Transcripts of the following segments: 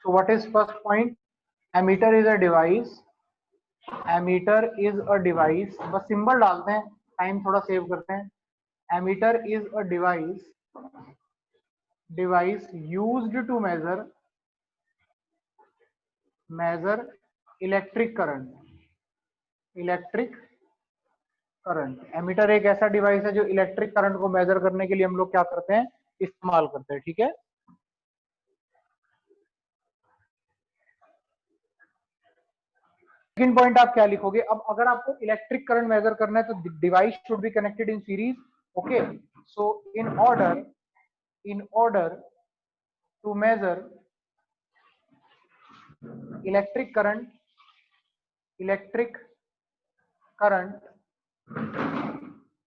So what is first point? Ammeter is a device. Ammeter is a device. बस symbol डालते हैं, time थोड़ा save करते हैं. Ammeter is a device used to measure electric current. Ammeter एक ऐसा device है जो इलेक्ट्रिक करंट को मेजर करने के लिए हम लोग क्या करते हैं, इस्तेमाल करते हैं. ठीक है. सेकंड पॉइंट आप क्या लिखोगे? अब अगर आपको इलेक्ट्रिक करंट मेजर करना है तो device should be connected in series. Okay, so in order to measure electric current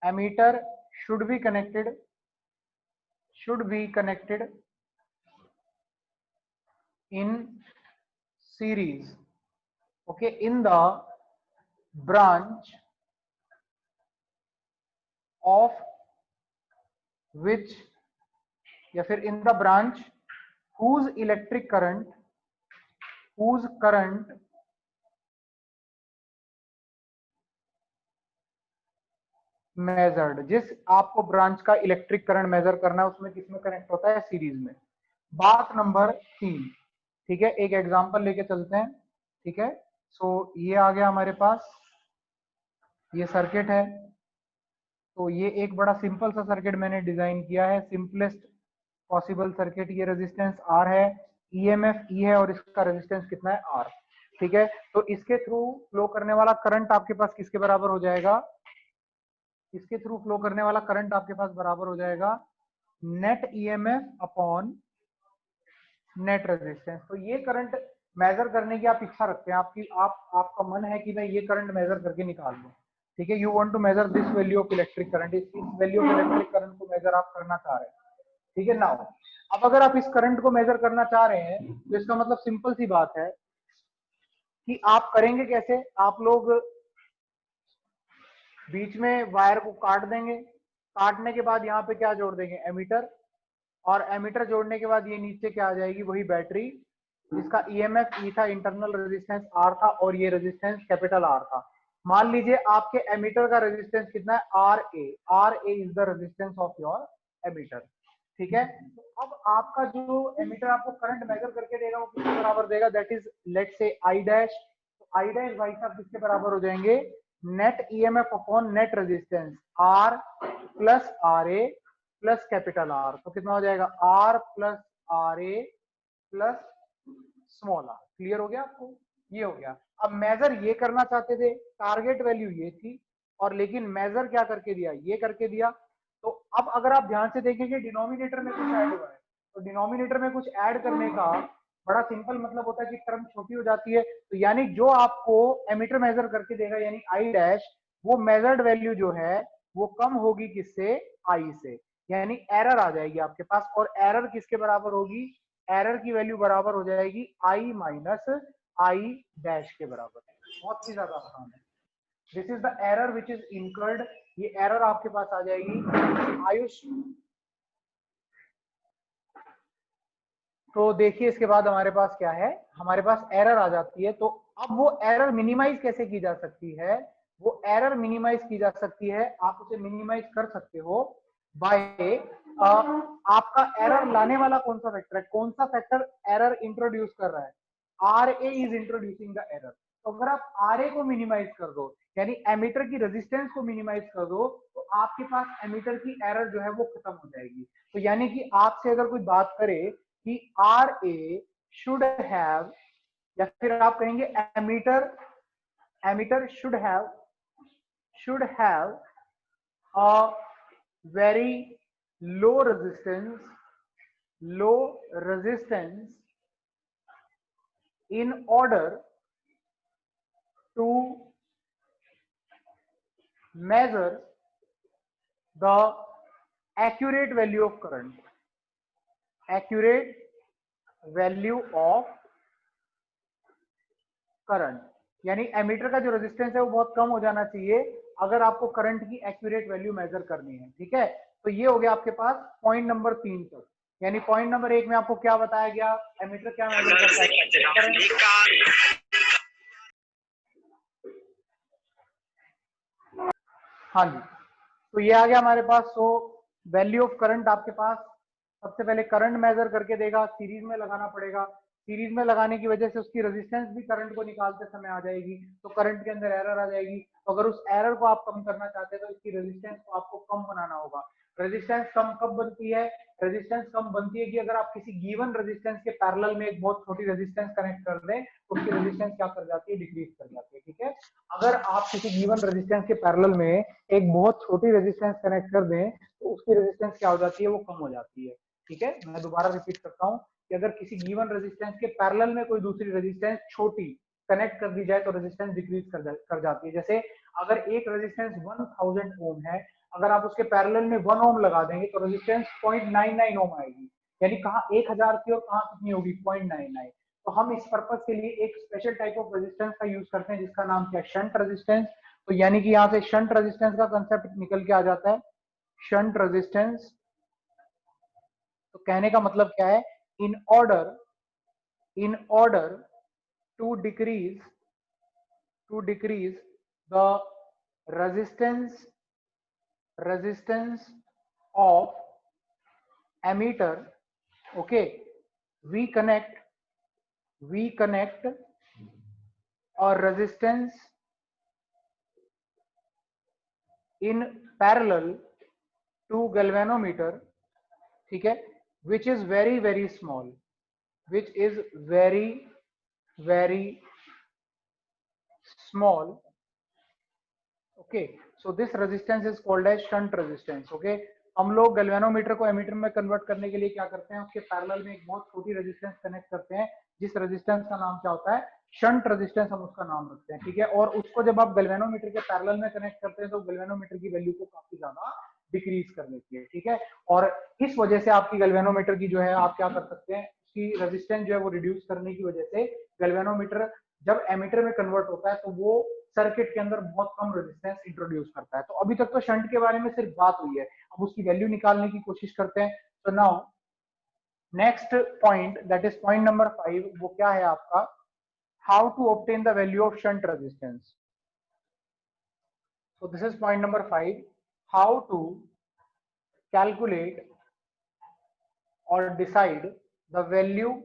ammeter should be connected in series. Okay, in the branch of which या फिर in the branch whose current measured. जिस आपको branch का electric current measure करना है उसमें किसमें connect होता है? सीरीज में. बात नंबर 3. ठीक है, एक एग्जांपल लेके चलते हैं. ठीक है, सो ये आ गया हमारे पास, ये सर्किट है. तो ये एक बड़ा सिंपल सा सर्किट मैंने डिजाइन किया है, सिंपलेस्ट पॉसिबल सर्किट. ये रेजिस्टेंस R है, ईएमएफ E है और इसका रेजिस्टेंस कितना है? R. ठीक है, तो इसके थ्रू फ्लो करने वाला करंट आपके पास किसके बराबर हो जाएगा? इसके थ्रू फ्लो करने वाला करंट आपके पास बराबर हो जाएगा net EMF upon net resistance. तो ये करंट मेजर करने की आप इच्छा रखते हैं, आपका मन है कि मैं ये करंट मेजर करके निकाल लूं. ठीक है, you want to measure this value of electric current. इस वैल्यू ऑफ इलेक्ट्रिक करंट को मेजर आप करना चाह रहे हैं. ठीक है. नाउ अब अगर आप इस करंट को मेजर करना चाह रहे हैं तो इसका मतलब सिंपल सी बात है कि आप करेंगे कैसे. आप लोग बीच में वायर को काट देंगे, काटने के बाद यहाँ पे क्या जोड़ देंगे? एमीटर. और एमीटर जोड़ने के बाद ये नीचे क्या आ जाएगी? वही बैटरी जिसका ईएमएफ ई था, इंटरनल रेजिस्टेंस आर था और ये रेजिस्टेंस कैपिटल आर था. मान लीजिए आपके एमीटर का रेजिस्टेंस कितना है? R A is the resistance of your ammeter. ठीक है, तो अब आपका जो एमीटर आपको करंट मेजर करके देगा वो किसके बराबर देगा? That is let's say I dash. तो आई डैश भाई साहब किसके बराबर हो जाएंगे? Net EMF upon net resistance R plus R A plus capital R. तो कितना हो जाएगा? R plus R A plus small R. Clear हो गया आपको? ये हो गया. अब मेजर ये करना चाहते थे, टारगेट वैल्यू ये थी, और लेकिन मेजर क्या करके दिया? ये करके दिया. तो अब अगर आप ध्यान से देखेंगे डिनोमिनेटर में कुछ ऐड हुआ है, तो डिनोमिनेटर में कुछ ऐड करने का बड़ा सिंपल मतलब होता है कि टर्म छोटी हो जाती है. तो यानी जो आपको एमीटर मेजर करके देगा यानी आई डैश, वो मेजर्ड वैल्यू जो है वो कम होगी किससे? आई से. यानी एरर आ जाएगी आपके पास. और एरर किसके बराबर होगी? एरर की वैल्यू बराबर हो जाएगी आई माइनस आई डैश के बराबर. बहुत ही ज्यादा आसान है. This is the error which is incurred. ये एरर आपके पास आ जाएगी आयुष. तो देखिए इसके बाद हमारे पास क्या है? हमारे पास एरर आ जाती है. तो अब वो एरर मिनिमाइज कैसे की जा सकती है? वो एरर मिनिमाइज की जा सकती है, आप उसे मिनिमाइज कर सकते हो बाय आपका एरर लाने वाला कौन सा फैक्टर है? कौन सा फैक्टर एरर इंट्रोड्यूस कर रहा है? R A is introducing the error. तो अगर आप आर ए को मिनिमाइज कर दो यानी एमीटर की रेजिस्टेंस को मिनिमाइज कर दो तो आपके पास एमीटर की एरर जो है वो खत्म हो जाएगी. तो यानी कि आपसे अगर कोई बात करे कि आर ए शुड हैव, या फिर आप कहेंगे ammeter should have a very low resistance in order to measure the accurate value of current. यानी एमीटर का जो रेजिस्टेंस है वो बहुत कम हो जाना चाहिए अगर आपको करंट की एक्यूरेट वैल्यू मेजर करनी है. ठीक है, तो ये हो गया आपके पास पॉइंट नंबर 3 तक. यानी पॉइंट नंबर 1 में आपको क्या बताया गया, एमीटर क्या मेजर करता है, हाँ जी। तो ये आ गया हमारे पास। सो वैल्यू ऑफ करंट आपके पास सबसे पहले करंट मेजर करके देगा, सीरीज में लगाना पड़ेगा। सीरीज में लगाने की वजह से उसकी रेजिस्टेंस भी करंट को निकालते समय आ जाएगी, तो करंट के अंदर एरर आ जाएगी। तो अगर उस एरर को आप कम करना चाहते हैं तो इसकी रेजिस्टेंस को आपको कम बनाना होगा। रेजिस्टेंस कम कब बनती है, रेजिस्टेंस कम बनती है कि अगर आप किसी गिवन रेजिस्टेंस के पैरेलल में एक बहुत छोटी रेजिस्टेंस कनेक्ट कर दें तो उसकी रेजिस्टेंस क्या कर जाती है, डिक्रीज कर जाती है। ठीक है, अगर आप किसी गिवन रेजिस्टेंस के पैरेलल में एक बहुत छोटी रेजिस्टेंस कनेक्ट कर दें तो उसकी रेजिस्टेंस क्या हो जाती है, वो कम हो जाती है। ठीक है, मैं दोबारा रिपीट करता हूँ कि अगर किसी गिवन रेजिस्टेंस के पैरेलल में कोई दूसरी रेजिस्टेंस छोटी कनेक्ट कर दी जाए तो रेजिस्टेंस डिक्रीज कर जाती है। जैसे अगर एक रेजिस्टेंस 1000 ओम है, अगर आप उसके पैरेलल में 1 ओम लगा देंगे तो रेजिस्टेंस 0.99 ओम आएगी, यानी कहाँ 1000 की और कहाँ कितनी होगी, 0.99। तो हम इस पर्पज के लिए एक स्पेशल टाइप ऑफ रेजिस्टेंस का यूज करते हैं जिसका नाम क्या है, शंट रेजिस्टेंस। तो यानी कि यहाँ से शंट रेजिस्टेंस का कंसेप्ट निकल के आ जाता है, शंट रेजिस्टेंस। तो कहने का मतलब क्या है, in order to decrease the resistance of ammeter, okay, we connect a resistance in parallel to galvanometer, ठीक है, which is very small, which is very small, okay, so this resistance is called as shunt resistance, okay। हम लोग galvanometer को ammeter में convert करने के लिए क्या करते हैं, उसके पैरेलल में एक बहुत छोटी रेजिस्टेंस कनेक्ट करते हैं, जिस रेजिस्टेंस का नाम क्या होता है, शंट रेजिस्टेंस, हम उसका नाम रखते हैं। ठीक है, और उसको जब आप गैल्वेनोमीटर के पैरेलल में कनेक्ट करते हैं तो गैल्वेनोमीटर की वैल्यू को काफी ज्यादा डिक्रीज कर देती है। ठीक है, और इस वजह से आपकी गैल्वेनोमीटर की जो है, आप क्या कर सकते हैं, उसकी रेजिस्टेंस जो है वो रिड्यूस करने की वजह से गैल्वेनोमीटर जब एमीटर में कन्वर्ट होता है तो वो सर्किट के अंदर बहुत कम रेजिस्टेंस इंट्रोड्यूस करता है। तो अभी तक तो शंट के बारे में सिर्फ बात हुई है, अब उसकी वैल्यू निकालने की कोशिश करते हैं। तो now next point, that is point number 5, वो क्या है आपका, how to obtain the value of shunt resistance. So this is point number 5, how to calculate or decide the value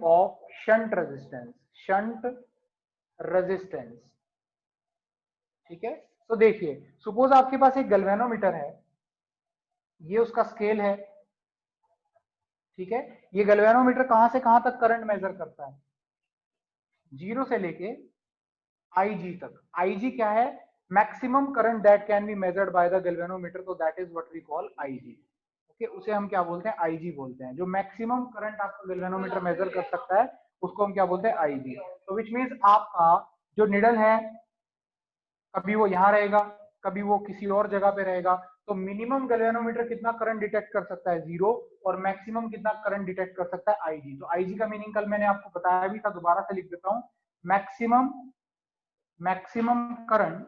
of shunt resistance। ठीक है, तो देखिए, सपोज आपके पास एक गैल्वेनोमीटर है, ये उसका स्केल है। ठीक है, ये गैल्वेनोमीटर कहां से कहां तक करंट मेजर करता है, 0 से लेके IG तक। IG क्या है, maximum current that can be measured by the galvanometer, तो that is what we call IG। Okay, उसे हम क्या बोलते हैं, IG बोलते हैं। जो मैक्सिमम करंट आपका गैल्वेनोमीटर मेजर कर सकता है उसको हम क्या बोलते हैं, IG। तो विच मींस आपका जो निडल है, कभी वो यहाँ रहेगा, कभी वो किसी और जगह पे रहेगा। तो मिनिमम गैल्वेनोमीटर कितना करंट डिटेक्ट कर सकता है, 0, और मैक्सिमम कितना करंट डिटेक्ट कर सकता है, IG। तो IG का मीनिंग कल मैंने आपको बताया भी था, दोबारा से लिख देता हूं, maximum current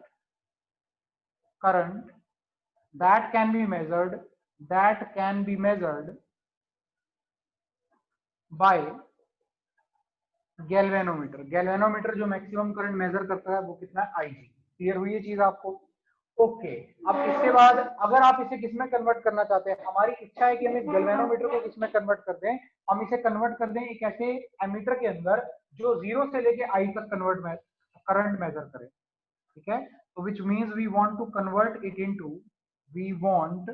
that can be measured by galvanometer जो मैक्सिमम करंट मेजर करता है वो कितना है, IG। क्लियर हुई ये चीज आपको, ओके। अब इसके बाद अगर आप इसे किसमें कन्वर्ट करना चाहते हैं, हमारी इच्छा है कि हम इस गैल्वेनोमीटर को किसमें कन्वर्ट कर दें, हम इसे कन्वर्ट कर दें एक ऐसे एमीटर के अंदर जो 0 से लेके I तक करंट मेजर करे। ठीक है, तो which means we want to convert it into, we want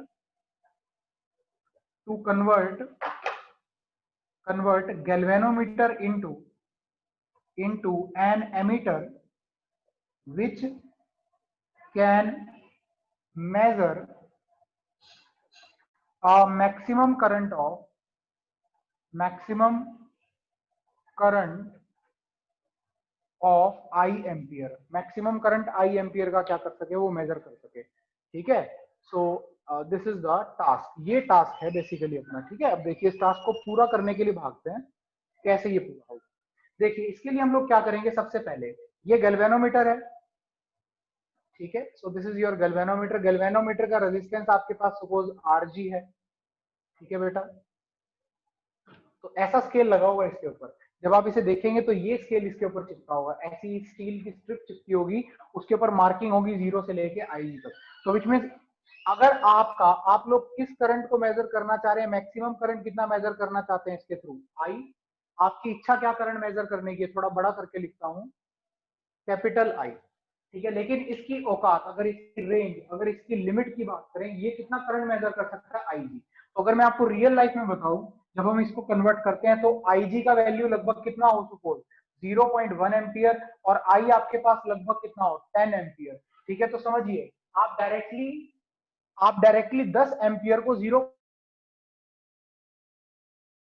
to convert galvanometer into an emitter which can measure a maximum current of I ampere, maximum current I ampere का क्या कर सके, वो major कर सके। ठीक है, so this is the task, ये टास्क है बेसिकली अपना। ठीक है, अब देखिए इस टास्क को पूरा करने के लिए भागते हैं, कैसे ये पूरा होगा। देखिए इसके लिए हम लोग क्या करेंगे, सबसे पहले ये गैल्वेनोमीटर है। ठीक है, so this is your galvanometer. Galvanometer का रेजिस्टेंस आपके पास सपोज RG है। ठीक है बेटा, तो ऐसा स्केल लगा हुआ है इसके ऊपर। जब आप इसे देखेंगे तो ये स्केल इसके ऊपर चिपका होगा, ऐसी स्टील की स्ट्रिप चिपकी होगी, उसके ऊपर मार्किंग होगी 0 से लेके IG तक। तो विच मीन अगर आप लोग किस करंट को मेजर करना चाह रहे हैं, मैक्सिमम करंट कितना मेजर करना चाहते हैं इसके थ्रू, आई, आपकी इच्छा क्या करंट मेजर करने की है, थोड़ा बड़ा करके लिखता हूं, कैपिटल आई। ठीक है, लेकिन इसकी औकात, अगर इसकी रेंज, अगर इसकी लिमिट की बात करें, ये कितना करंट मेजर कर सकता है, IG। तो अगर मैं आपको रियल लाइफ में बताऊं, जब हम इसको कन्वर्ट करते हैं तो IG का वैल्यू लगभग कितना हो, सपोज 0.1 एम्पियर, और आई आपके पास लगभग कितना हो, 10 एम्पियर। ठीक है, तो समझिए आप डायरेक्टली 10 एम्पियर को 0,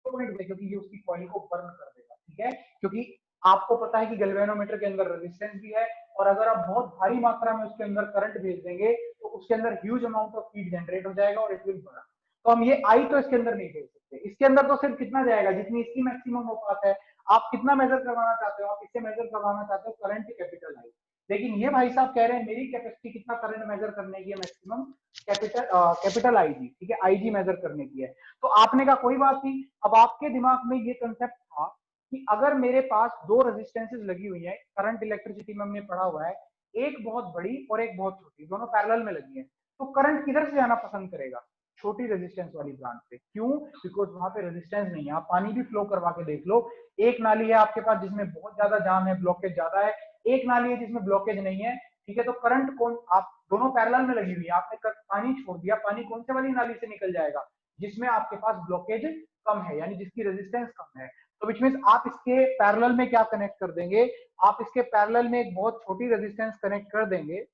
क्योंकि ये उसकी कॉइल को बर्न कर देगा। ठीक है, क्योंकि आपको पता है कि गैल्वेनोमीटर के अंदर रेजिस्टेंस भी है, और अगर आप बहुत भारी मात्रा में उसके अंदर करंट भेज देंगे तो उसके अंदर huge amount of heat generate हो जाएगा और इट विल बर्न। तो हम ये आई तो इसके अंदर नहीं भेज सकते, इसके अंदर तो सिर्फ कितना जाएगा, जितनी इसकी मैक्सिमम औकात है। आप कितना मेजर करवाना चाहते हो, आप इससे मेजर करवाना चाहते हो करंट कैपिटल आई, लेकिन ये भाई साहब कह रहे हैं मेरी कैपेसिटी कितना करंट मेजर करने की है, मैक्सिमम कैपिटल आईजी। ठीक है, आईजी मेजर करने की है। तो आपने कहा कोई बात नहीं, अब आपके दिमाग में ये कंसेप्ट था कि अगर मेरे पास दो रेजिस्टेंसेस लगी हुई है, करंट इलेक्ट्रिसिटी में हमने पढ़ा हुआ है, एक बहुत बड़ी और एक बहुत छोटी, दोनों पैरेलल में लगी है, तो करंट किधर से जाना पसंद करेगा, छोटी रेजिस्टेंस वाली ब्रांच पे। क्यों? बिकॉज वहां पे रेजिस्टेंस नहीं है। आप पानी भी फ्लो करवा के देख लो, एक नाली है आपके पास जिसमें बहुत ज्यादा जाम है, ब्लॉकेज ज्यादा है, एक नाली है जिसमें ब्लॉकेज नहीं है। ठीक है, तो करंट कौन, आप दोनों पैरेलल में लगी हुई है, आपने पानी छोड़ दिया, पानी कौन से वाली नाली से निकल जाएगा, जिसमें आपके पास ब्लॉकेज कम है, यानी जिसकी रेजिस्टेंस कम है। तो विच मींस आप इसके पैरेलल में क्या कनेक्ट कर देंगे, आप इसके पैरेलल में एक बहुत छोटी रेजिस्टेंस कनेक्ट कर देंगे,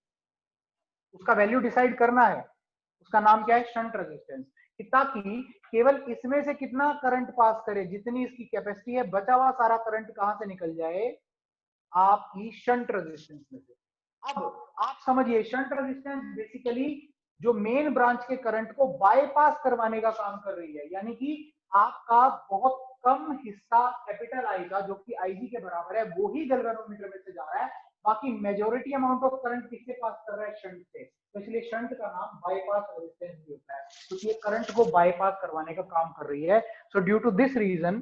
उसका वैल्यू डिसाइड करना है, उसका नाम क्या है, शंट रेजिस्टेंस, ताकि केवल इसमें से कितना करंट पास करे, जितनी इसकी कैपेसिटी है, बचा हुआ सारा करंट कहां से निकल जाए, आपकी शंट रेजिस्टेंस में से। अब आप समझिए, शंट रेजिस्टेंस बेसिकली जो मेन ब्रांच के करंट को बाईपास करवाने का काम कर रही है, यानी कि आपका बहुत कम हिस्सा कैपिटल आई का, जो कि आईजी के बराबर है, वो ही गैल्वेनोमीटर में से जा रहा है, बाकी मेजोरिटी अमाउंट ऑफ करंट किससे पास कर रहा है, शंट से। तो इसलिए शंट का नाम बाईपास रेजिस्टेंस भी होता है, क्योंकि ये करंट को बाईपास करवाने का काम कर रही है। So due to this reason,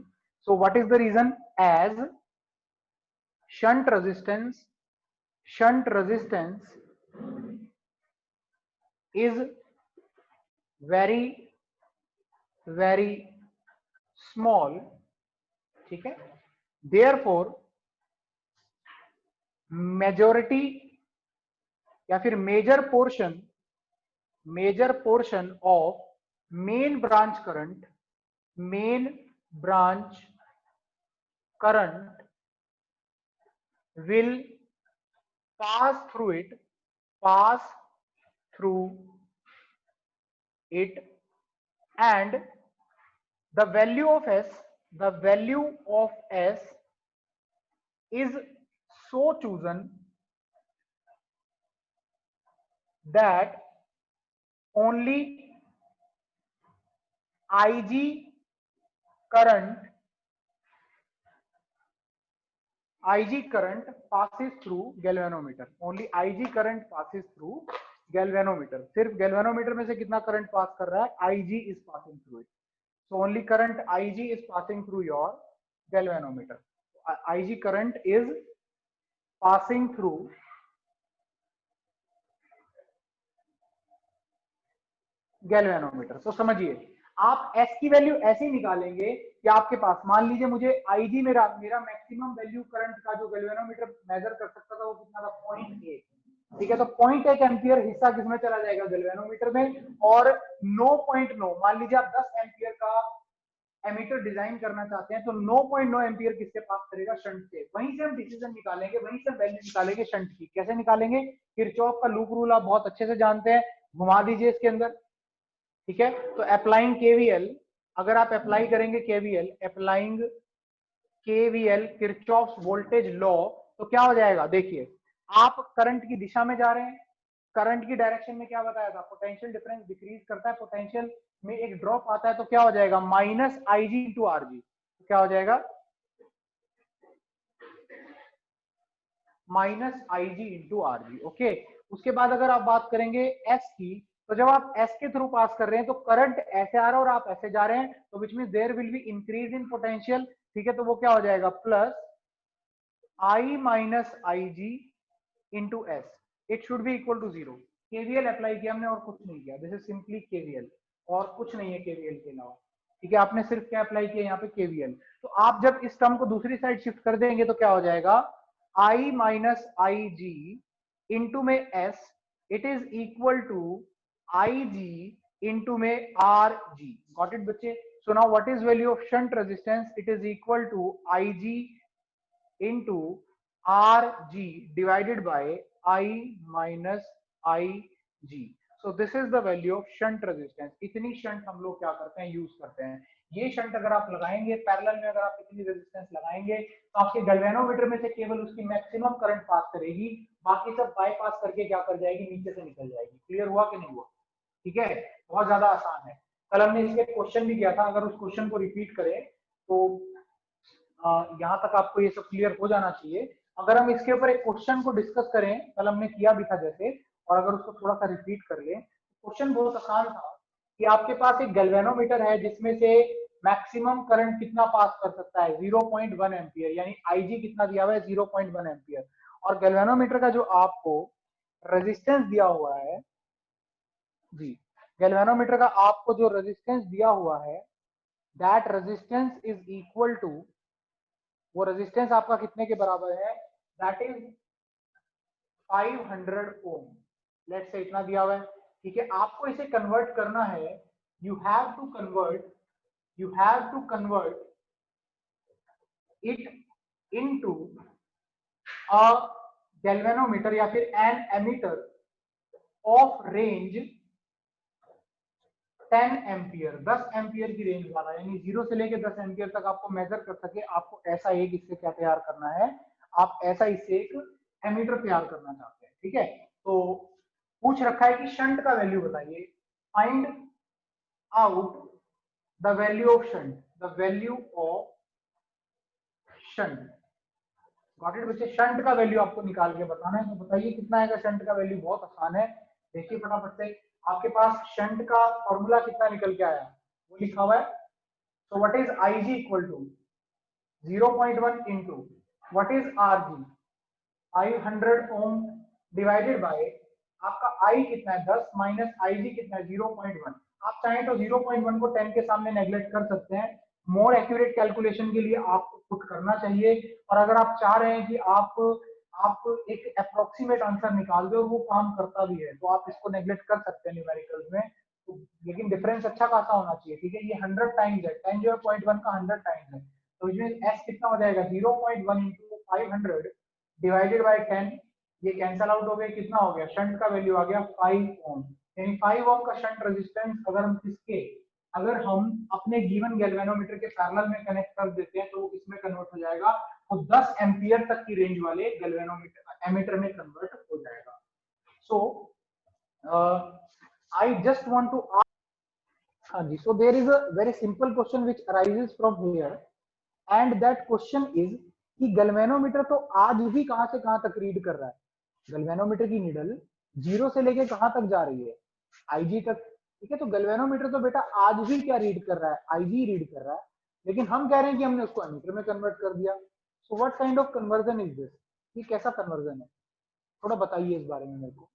so what is the reason, as shunt resistance is very very small, ठीक है, therefore मेजोरिटी या फिर major portion of main branch current will pass through it, and the value of S is so chosen that only IG current passes through galvanometer, only IG current passes through galvanometer। सिर्फ galvanometer में से कितना current pass कर रहा है, IG is passing through it, so only current IG is passing through your galvanometer। IG current is passing through galvanometer. तो समझिए, आप एस की वैल्यू ऐसे ही निकालेंगे कि आपके पास, मान लीजिए मुझे आईजी मेरा मैक्सिमम वैल्यू करंट का जो गैल्वेनोमीटर मेजर कर सकता था वो कितना था, 0.1। ठीक है, तो 0.1 एम्पियर हिस्सा किसमें चला जाएगा, गैल्वेनोमीटर में, और 9.9, मान लीजिए आप 10 एम्पियर का एमीटर डिजाइन करना चाहते हैं, तो 9.9 एम्पियर किससे पास करेगा, शंट से। वहीं से हम डिसीजन निकालेंगे, वहीं से वैल्यू निकालेंगे शंट की। कैसे निकालेंगे, किरचॉफ का लूप रूल आप बहुत अच्छे से जानते हैं, घुमा दीजिए इसके अंदर। ठीक है, तो अप्लाइंग केवीएल, अगर आप अप्लाई करेंगे केवीएल किरचॉफ्स वोल्टेज लॉ, तो क्या हो जाएगा, देखिए आप करंट की दिशा में जा रहे हैं, करंट की डायरेक्शन में क्या बताया था, पोटेंशियल डिफरेंस डिक्रीज करता है, पोटेंशियल में एक ड्रॉप आता है, तो क्या हो जाएगा, माइनस आईजी इंटू आरजी। क्या हो जाएगा, minus I G into R G. Okay, उसके बाद अगर आप बात करेंगे एस की, तो जब आप एस के थ्रू पास कर रहे हैं तो करंट ऐसे आ रहा है और आप ऐसे जा रहे हैं, तो which mean there will be increase in potential, ठीक है। तो वो क्या हो जाएगा, plus I minus I G into S, it should be equal to zero. KVL apply किया हमने और कुछ नहीं किया, दिस इज सिंपली केवीएल, और कुछ नहीं है केवीएल के अलावा, ठीक है। आपने सिर्फ क्या अप्लाई किया यहाँ पे, केवीएल। तो आप जब इस टर्म को दूसरी साइड शिफ्ट कर देंगे तो क्या हो जाएगा, I minus I G into में S, it is equal to I G into में आर जी। गॉट इट बच्चे? So now what is value of shunt resistance, it is equal to I G into Rg divided by I minus Ig. So this is the value of shunt resistance. इतनी shunt हम लोग क्या करते हैं, use करते हैं। ये shunt अगर आप लगाएंगे पैरेलल में, अगर आप इतनी रेजिस्टेंस लगाएंगे तो आपके गैल्वेनोमीटर में से केवल उसकी मैक्सिमम करंट पास करेगी, बाकी सब बाईपास करके क्या कर जाएगी, नीचे से निकल जाएगी। क्लियर हुआ कि नहीं हुआ? ठीक है, बहुत ज्यादा आसान है। कल हमने इसके क्वेश्चन भी किया था, अगर उस क्वेश्चन को रिपीट करें तो यहाँ तक आपको ये सब क्लियर हो जाना चाहिए। अगर हम इसके ऊपर एक क्वेश्चन को डिस्कस करें, कल हमने किया भी था जैसे, और अगर उसको थोड़ा सा रिपीट कर ले, क्वेश्चन बहुत आसान था कि आपके पास एक गैल्वेनोमीटर है जिसमें से मैक्सिमम करंट कितना पास कर सकता है, 0.1 एम्पियर, यानी आईजी कितना दिया हुआ है, 0.1 एम्पियर। और गैल्वेनोमीटर का जो आपको रेजिस्टेंस दिया हुआ है जी, गैल्वेनोमीटर का आपको जो रेजिस्टेंस दिया हुआ है, that resistance is equal to, वो रेजिस्टेंस आपका कितने के बराबर है, that is 500 Om. Let's say इतना दिया हुआ है, ठीक है। आपको इसे कन्वर्ट करना है, you have to convert it into a galvanometer या फिर an ammeter of range 10 ampere, 10 ampere की रेंज वाला, यानी 0 से लेके 10 एम्पियर तक आपको मेजर कर सके। आपको ऐसा एक इससे क्या तैयार करना है, आप ऐसा इससे एक एमीटर तैयार करना चाहते हैं, ठीक है। तो पूछ रखा है कि शंट का वैल्यू बताइए, find out the value of shunt, the value of shunt. Got it बच्चे? शंट का वैल्यू आपको निकाल के बताना है, तो बताइए कितना आएगा शंट का वैल्यू। बहुत आसान है, देखिए फटाफट से। आपके पास शंट का फॉर्मूला कितना निकल के आया, वो लिखा हुआ है। So what is Ig equal to 0.1 into what is Rg, 500 ohm divided by आपका I कितना है 10 माइनस Ig कितना है 0.1। आप चाहें तो 0.1 को 10 के सामने नेग्लेक्ट कर सकते हैं, मोर एक्यूरेट कैलकुलेशन के लिए आपको पुट करना चाहिए। और अगर आप चाह रहे हैं कि आप एक अप्रोक्सीमेट आंसर निकाल दो और वो काम करता भी है, तो आप इसको नेग्लेक्ट कर सकते हैं न्यूमेरिकल्स में। तो लेकिन डिफरेंस अच्छा खासा होना चाहिए, ठीक है। ये 100 टाइम्स है, 10 जो है 0.1 का 100 टाइम्स है, तो इसमें s कितना हो जाएगा 0.1 इंटू 500 डिवाइडेड बाय 10, ये कैंसल आउट हो गया, कितना हो गया, शंट का वैल्यू आ गया 5 ओम। यानी 5 ओम का शंट रेजिस्टेंस अगर हम अपने गिवन गैल्वेनोमीटर के पैरेलल में कनेक्ट कर देते हैं तो वो किसमें कन्वर्ट हो जाएगा, वो 10 एम्पियर तक की रेंज वाले गैल्वेनोमीटर एमीटर में कन्वर्ट हो जाएगा। सो आई जस्ट वांट टू, हाँ जी, so there is a very simple question which arises from here and that question is कि गैल्वेनोमीटर तो आज भी कहां से कहां तक रीड कर रहा है, गैल्वेनोमीटर की नीडल 0 से लेके कहां तक जा रही है, आईजी तक, ठीक है। तो गैल्वेनोमीटर तो बेटा आज भी क्या रीड कर रहा है, आईजी रीड कर रहा है, लेकिन हम कह रहे हैं कि हमने उसको एमीटर में कन्वर्ट कर दिया। So what kind of conversion is this, ये कैसा कन्वर्जन है, थोड़ा बताइए इस बारे में मेरे को।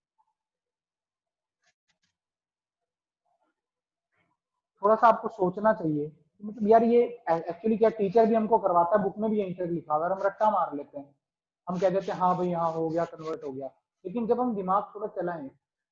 थोड़ा सा आपको सोचना चाहिए, मतलब यार ये एक्चुअली क्या टीचर भी हमको करवाता है, बुक में भी एंटर लिखा हुआ है, हम रट्टा मार लेते हैं, हम कह देते हैं हाँ भाई हाँ हो गया, कन्वर्ट हो गया। लेकिन जब हम दिमाग थोड़ा चलाएं,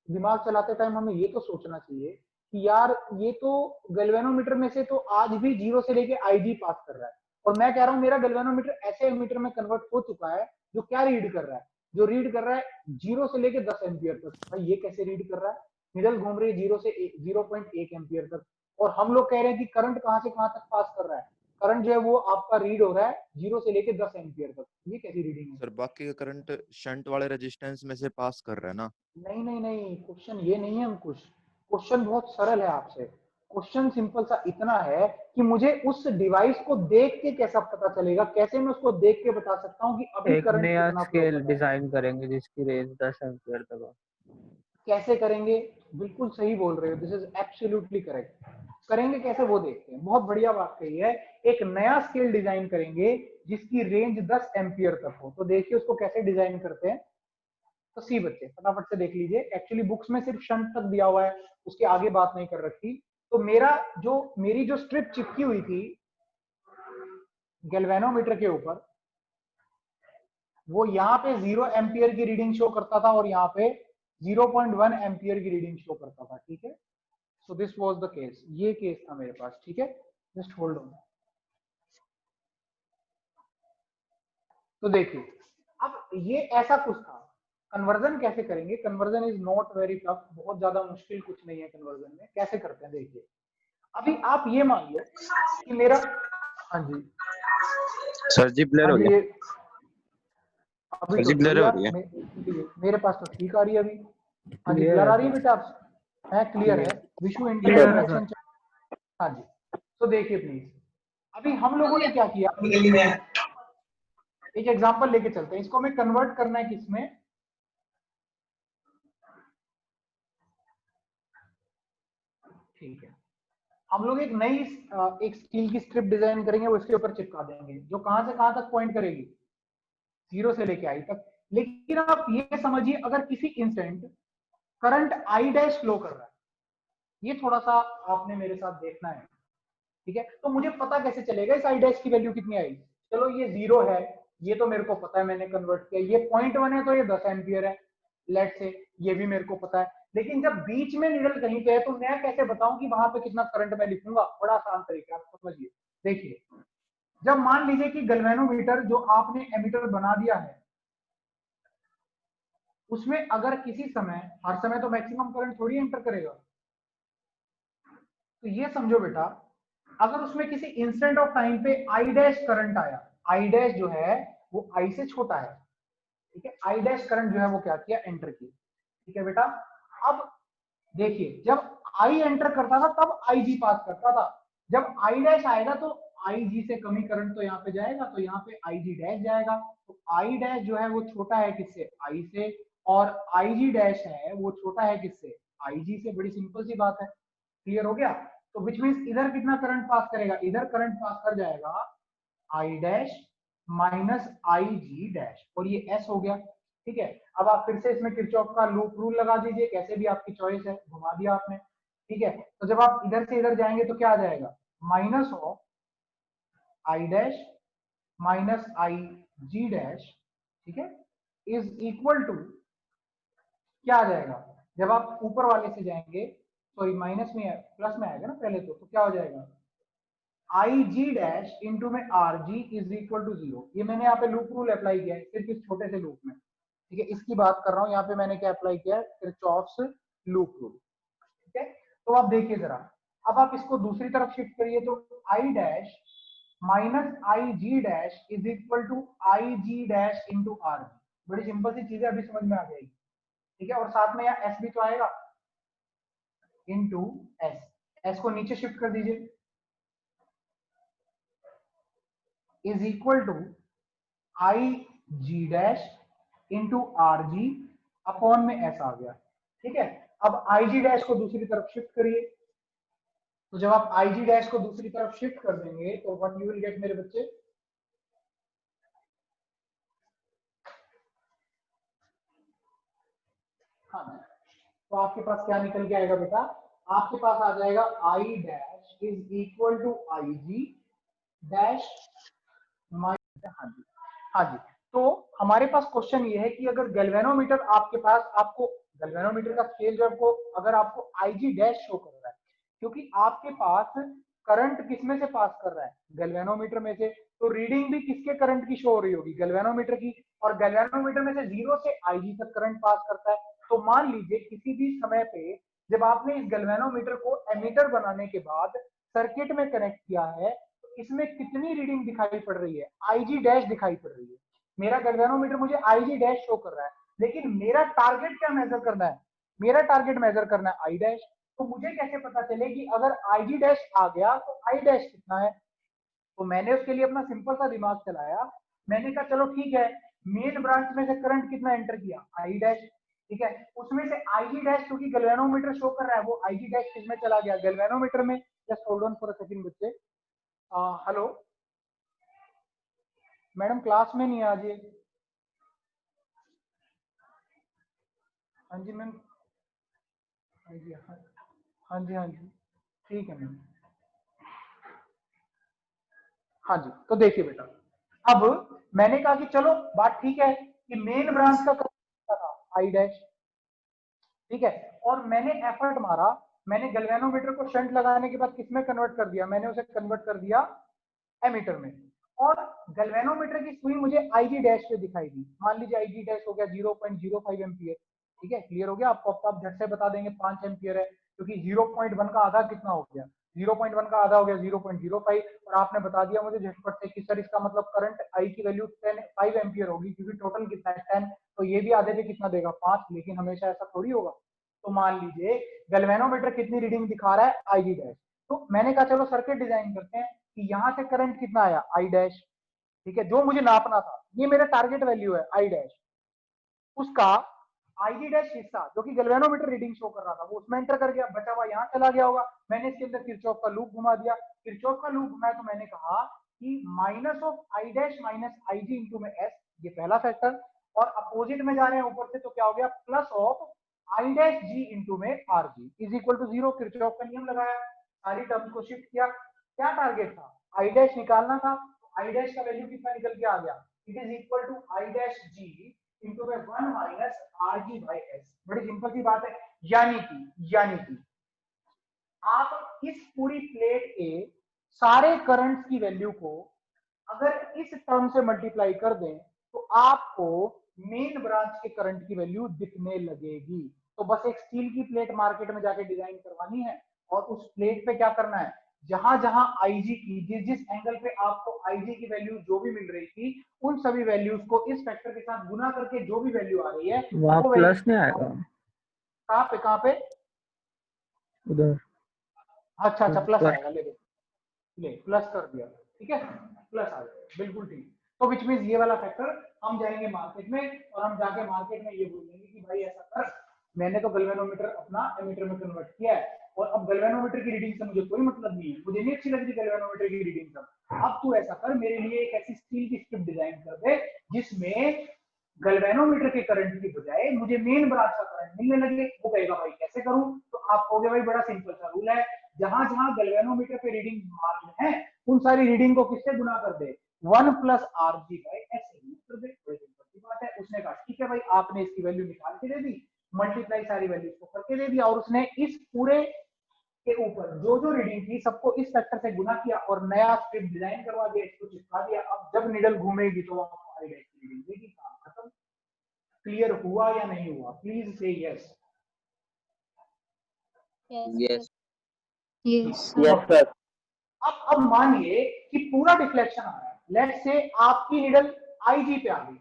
दिमाग चलाते टाइम हमें ये तो सोचना चाहिए कि यार ये तो गैल्वेनोमीटर में से तो आज भी 0 से लेके आईडी पास कर रहा है, और मैं कह रहा हूँ मेरा गैल्वेनोमीटर ऐसे मीटर में कन्वर्ट हो चुका है जो क्या रीड कर रहा है, जो रीड कर रहा है 0 से लेके 10 एम्पियर तक। भाई ये कैसे रीड कर रहा है, निडल घूम रही है 0 से 0.1 एम्पियर तक, और हम लोग कह रहे हैं कि करंट कहां से कहां तक पास कर रहा है, करंट जो है वो आपका रीड हो रहा है 0 से लेके 10 एम्पियर तक। ये कैसी रीडिंग है सर? बाकी का करंट शंट वाले रेजिस्टेंस में से पास कर रहा है ना? नहीं नहीं नहीं, क्वेश्चन ये नहीं है अंकुश, क्वेश्चन बहुत सरल है आपसे। क्वेश्चन सिंपल सा इतना है कि मुझे उस डिवाइस को देख के कैसा पता चलेगा, कैसे मैं उसको देख के बता सकता हूँ कि अभी एक करंट नया कितना फ्लो कर स्केल रहा है। डिजाइन करेंगे जिसकी रेंज 10 एम्पियर तक हो। कैसे करेंगे? बिल्कुल सही बोल रहे हो, दिस इज एब्सोल्युटली करेक्ट। करेंगे कैसे वो देखते हैं। बहुत बढ़िया बात कही है। एक नया स्केल डिजाइन करेंगे जिसकी रेंज 10 एम्पियर तक हो। तो देखिए उसको कैसे डिजाइन करते हैं। तो सी बच्चे फटाफट से देख लीजिए। एक्चुअली बुक्स में सिर्फ शंट तक दिया हुआ है, उसके आगे बात नहीं कर रखी। तो मेरी जो स्ट्रिप चिपकी हुई थी गैल्वेनोमीटर के ऊपर, वो यहाँ पे 0 एम्पियर की रीडिंग शो करता था और यहाँ पे 0.1 एम्पियर की रीडिंग शो करता था। ठीक है, so this was the case. ये केस था मेरे पास। ठीक है, जस्ट होल्ड ऑन। तो देखिए अब ये ऐसा कुछ था। कन्वर्जन कैसे करेंगे? Conversion is not very tough, बहुत ज्यादा मुश्किल कुछ नहीं है कन्वर्जन में। कैसे करते हैं देखिए। अभी आप ये मान लो कि मेरा, हाँ जी सर जी ब्लर हाँ हो जी, गया। ये अभी सर तो जी ब्लर हो बढ़िया रही है। मेरे पास तो ठीक आ रही है अभी। हाँ जी, क्लियर ब्लर है आ रही है सर। बेटा? आप है क्लियर है? विशु इंटरनेट क्लियर है सर। कनेक्शन। हाँ जी, तो देखिए प्लीज, अभी हम लोगों ने क्या किया, एक एग्जांपल लेके चलते हैं। इसको हमें कन्वर्ट करना है किसमें? ठीक है, हम लोग एक नई एक स्टील की स्ट्रिप डिजाइन करेंगे, वो इसके ऊपर चिपका देंगे, जो कहां से कहां तक पॉइंट करेगी? 0 से लेके आई तक। लेकिन आप ये समझिए, अगर किसी instant current I dash flow कर रहा है, ये थोड़ा सा आपने मेरे साथ देखना है। ठीक है, तो मुझे पता कैसे चलेगा इस आई डैश की वैल्यू कितनी आई? चलो ये 0 है, ये तो मेरे को पता है, मैंने कन्वर्ट किया। ये 0.1 है तो ये 10 एम्पियर है, लेट से, ये भी मेरे को पता है। लेकिन जब बीच में निडल कहीं पे है तो मैं कैसे बताऊं कि वहां पे कितना करंट मैं लिखूंगा? बड़ा आसान तरीका, आप समझिए। देखिए, जब मान लीजिए कि गैल्वेनोमीटर जो आपने एमीटर बना दिया है, उसमें अगर किसी समय, हर समय तो मैक्सिमम करंट थोड़ी एंटर करेगा। तो ये समझो बेटा, अगर उसमें किसी इंस्टेंट ऑफ टाइम पे आई डैश करंट आया, आई डैश जो है वो आई से छोटा है। ठीक है, आई डैश करंट जो है वो क्या किया? एंटर किया। ठीक है बेटा, अब देखिए, जब आई एंटर करता था तब आई जी पास करता था। जब आई डैश आएगा तो आई जी से कमी करंट तो यहाँ पे जाएगा, तो यहाँ पे आई जी डैश जाएगा। तो आई डैश जो है वो छोटा है किससे? आई से। और आई जी डैश है वो छोटा है किससे? आई जी से। बड़ी सिंपल सी बात है। क्लियर हो गया? तो विच मीन्स इधर कितना करंट पास करेगा? इधर करंट पास कर जाएगा I dash minus I G dash, और ये एस हो गया। ठीक है, अब आप फिर से इसमें किरचॉफ का लूप रूल लगा दीजिए, कैसे भी आपकी चॉइस है, घुमा दिया आपने। ठीक है, तो जब आप इधर से इधर जाएंगे तो क्या आ जाएगा? Minus of I dash minus I G dash, ठीक है, इज इक्वल टू क्या आ जाएगा? जब आप ऊपर वाले से जाएंगे, सॉरी माइनस में प्लस में आएगा ना पहले, तो क्या हो जाएगा? आई जी डैश इंटू में R G is equal to 0। ये मैंने यहाँ पे लूप रूल अप्लाई किया है, सिर्फ इस छोटे से लूप में। ठीक है, इसकी बात कर रहा हूँ। यहाँ पे मैंने क्या अप्लाई किया है? Kirchhoff's loop rule. ठीक है, तो आप देखिए जरा, अब आप इसको दूसरी तरफ शिफ्ट करिए, तो I dash minus I G dash is equal to I G dash into R G. बड़ी सिंपल सी चीज है, अभी समझ में आ जाएगी। ठीक है, और साथ में यहाँ एस भी तो आएगा, इंटू एस। एस को नीचे शिफ्ट कर दीजिए, is equal to I G dash into R G upon में एस आ गया। ठीक है, अब आई जी डैश को दूसरी तरफ शिफ्ट करिए। तो जब आप आई जी डैश को दूसरी तरफ शिफ्ट कर देंगे तो व्हाट यू विल गेट मेरे बच्चे? हाँ, तो आपके पास क्या निकल के आएगा बेटा? आपके पास आ जाएगा I dash is equal to I G dash minus, हाँ जी, हाँ जी। तो हमारे पास क्वेश्चन ये है कि अगर गैल्वेनोमीटर आपके पास, आपको गैल्वेनोमीटर का स्केल जो आपको, अगर आपको आईजी डैश शो कर रहा है, क्योंकि आपके पास करंट किसमें से पास कर रहा है? गैल्वेनोमीटर में से। तो रीडिंग भी किसके करंट की शो हो रही होगी? गैल्वेनोमीटर की। और गैल्वेनोमीटर में से 0 से आईजी तक करंट पास करता है। तो मान लीजिए किसी भी समय पे जब आपने इस गैल्वेनोमीटर को एमीटर बनाने के बाद सर्किट में कनेक्ट किया है, इसमें कितनी रीडिंग दिखाई पड़ रही है? आईजी डैश दिखाई पड़ रही है। मेरा गैल्वेनोमीटर मुझे आईजी डैश शो कर रहा है, लेकिन मेरा टारगेट क्या मेजर करना है? मेरा टारगेट मेजर करना है आई डैश। तो मुझे कैसे पता चले कि अगर आईजी डैश आ गया तो आई डैश कितना है? तो मैंने उसके लिए अपना सिंपल सा दिमाग चलाया। मैंने कहा चलो ठीक है, मेन ब्रांच में से करंट कितना एंटर किया? I dash. ठीक है। उसमें से IG डैश क्योंकि गैल्वेनोमीटर शो कर रहा है, वो IG डैश किसमें चला गया, गैल्वेनोमीटर में। Just hold on for a second बच्चे। हेलो मैडम, क्लास में नहीं आज ये। हाँ जी मैम, हाँ जी, हाँ जी, हाँ जी, ठीक है मैम। हाँ जी, तो देखिए बेटा, अब मैंने कहा कि चलो बात ठीक है कि मेन ब्रांच का था आई डैश, ठीक है, और मैंने एफर्ट मारा, मैंने गैल्वेनोमीटर को शंट लगाने के बाद किसमें कन्वर्ट कर दिया, मैंने उसे कन्वर्ट कर दिया एमीटर में, और गैल्वेनोमीटर की सुई मुझे आईजी डैश पे दिखाई दी। मान लीजिए आईजी डैश हो गया 0.05 एम्पियर, ठीक है, क्लियर हो गया आपको। आप झट से बता देंगे 5 एम्पियर है, क्योंकि 0.1 का आधा कितना हो गया, 0.1 का आधा हो गया 0.05, और आपने बता दिया मुझे झटपट से कि सर इसका मतलब करंट आई की वैल्यू 5 एम्पियर होगी, क्योंकि टोटल कितना है 10, तो ये भी आधे पे कितना देगा 5, लेकिन हमेशा ऐसा थोड़ी होगा। तो मान लीजिए गैल्वेनोमीटर कितनी रीडिंग दिखा रहा है आई डैश, तो मैंने कहा चलो सर्किट डिजाइन करते हैं कि यहां से करंट कितना आया आई डैश, ठीक है, जो मुझे नापना था, ये मेरा टारगेट वैल्यू है आई डैश, उसका आईजी डैश हिस्सा जो कि गैल्वेनोमीटर रीडिंग शो कर रहा था वो उसमें एंटर कर गया, बचा हुआ यहाँ चला गया होगा। मैंने इसके अंदर किरचॉफ का लूप घुमा दिया, किरचॉफ का लूप घुमाया तो मैंने कहा कि minus of I dash minus I G into में एस, ये पहला फैक्टर, और अपोजिट में जा रहे हैं ऊपर से तो क्या हो गया plus of I dash G into में R G is equal to 0। Kirchhoff का नियम लगाया, सारी टर्म्स को शिफ्ट किया, क्या टारगेट था आई डैश निकालना था, आई डैश का वैल्यू कितना निकल के आ गया, it is equal to I dash G into में 1 minus R G by S. बड़ी सिंपल सी बात है, यानी कि आप इस पूरी प्लेट के सारे करंट्स की वैल्यू को अगर इस टर्म से मल्टीप्लाई कर दें तो आपको मेन ब्रांच के करंट की वैल्यू दिखने लगेगी। तो बस एक स्टील की प्लेट मार्केट में जाके डिजाइन करवानी है, और उस प्लेट पे क्या करना है, जहां जहां आईजी की जिस जिस एंगल पे आपको आईजी की वैल्यू जो भी मिल रही थी, उन सभी वैल्यूज को इस फैक्टर के साथ गुना करके जो भी वैल्यू आ रही है वहाँ वो प्लस वैल्यू नहीं आएगा कहाँ पे उधर अच्छा प्लस ऊपर। आएगा, ले प्लस कर दिया, ठीक है, प्लस आ गया, बिल्कुल ठीक। तो विच मीन ये वाला फैक्टर हम जाएंगे मार्केट में, और हम जाके मार्केट में ये बोलेंगे कि भाई ऐसा कर, मैंने तो गैल्वेनोमीटर अपना एमीटर में कन्वर्ट किया है, और अब गैल्वेनोमीटर की रीडिंग से मुझे कोई मतलब नहीं है, मुझे नहीं अच्छी लगती गैल्वेनोमीटर की रीडिंग से, अब तू ऐसा कर मेरे लिए एक ऐसी स्टील की स्ट्रिप डिजाइन कर दे जिसमें गैल्वेनोमीटर के करंट की बजाय मुझे मेन ब्रांच का करंट मिलने लगे। वो कहेगा भाई कैसे करूं, तो आप कहोगे भाई बड़ा सिंपल सा रूल है, जहां जहां गैल्वेनोमीटर पे रीडिंग मार्जिन है उन सारी रीडिंग को किससे गुना कर दे, 1 plus are G by S कर दे। बड़ी सिंपल सी बात है। उसने कहा ठीक है भाई, आपने इसकी वैल्यू निकाल के दे दी, मल्टीप्लाई सारी वैल्यूज को करके दे दिया, और उसने इस पूरे के ऊपर जो जो रीडिंग थी सबको इस फैक्टर से गुना किया और नया स्क्रिप्ट डिजाइन करवा दिया, इसको चिपका दिया। अब जब निडल घूमेगी तो आपको आई डैश की रीडिंग देगी, काम खत्म। क्लियर हुआ या नहीं हुआ, प्लीज से yes. Yes. Yes. Yes, sir. अब मानिए कि पूरा डिफ्लेक्शन आ रहा है, लेट्स से आपकी निडल आईजी पे आ गई,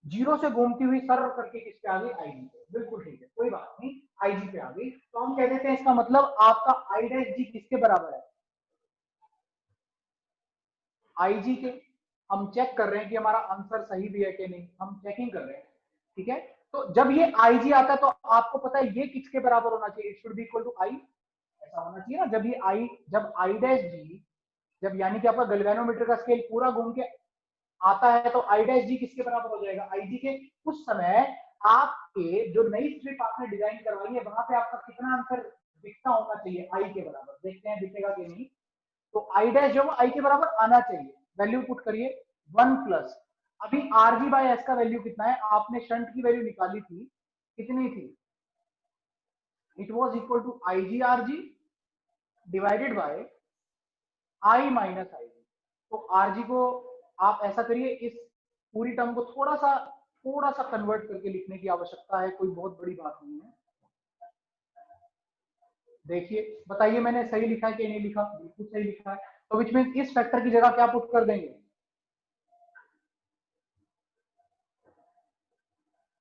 जीरो से घूमती हुई सर करके किस पे आ गई, आईजी पे, बिल्कुल ठीक है, कोई बात नहीं, आईजी पे आ गई, तो हम कह देते हैं इसका मतलब आपका आई डैश जी किसके बराबर है, आईजी के। हम चेक कर रहे हैं कि हमारा आंसर सही भी है कि नहीं, हम चेकिंग कर रहे हैं, ठीक है। तो जब ये आईजी आता है तो आपको पता है ये किसके बराबर होना चाहिए, it should be equal to I, ऐसा होना चाहिए ना। जब आई डैश जी, जब यानी कि आपका गैल्वेनोमीटर का स्केल पूरा घूम के आता है तो आई डैश जी किसके बराबर हो जाएगा, आई जी के। उस समय आपके जो नई स्ट्रिप आपने डिजाइन करवाई है वहां पे आपका कितना आंसर दिखता होना चाहिए, आई के बराबर। देखते हैं दिखेगा कि नहीं। तो आई डैश जो आई के बराबर आना चाहिए, वैल्यू पुट करिए 1 प्लस, अभी आर जी बाई एस का वैल्यू कितना है, आपने शंट की वैल्यू निकाली थी, कितनी थी, it was equal to I G R G divided by I minus I G. तो आर जी को आप ऐसा करिए, इस पूरी टर्म को थोड़ा सा कन्वर्ट करके लिखने की आवश्यकता है, कोई बहुत बड़ी बात नहीं है। देखिए बताइए मैंने सही लिखा है कि नहीं लिखा, बिल्कुल सही लिखा है। तो विच मीन इस फैक्टर की जगह क्या पुट कर देंगे,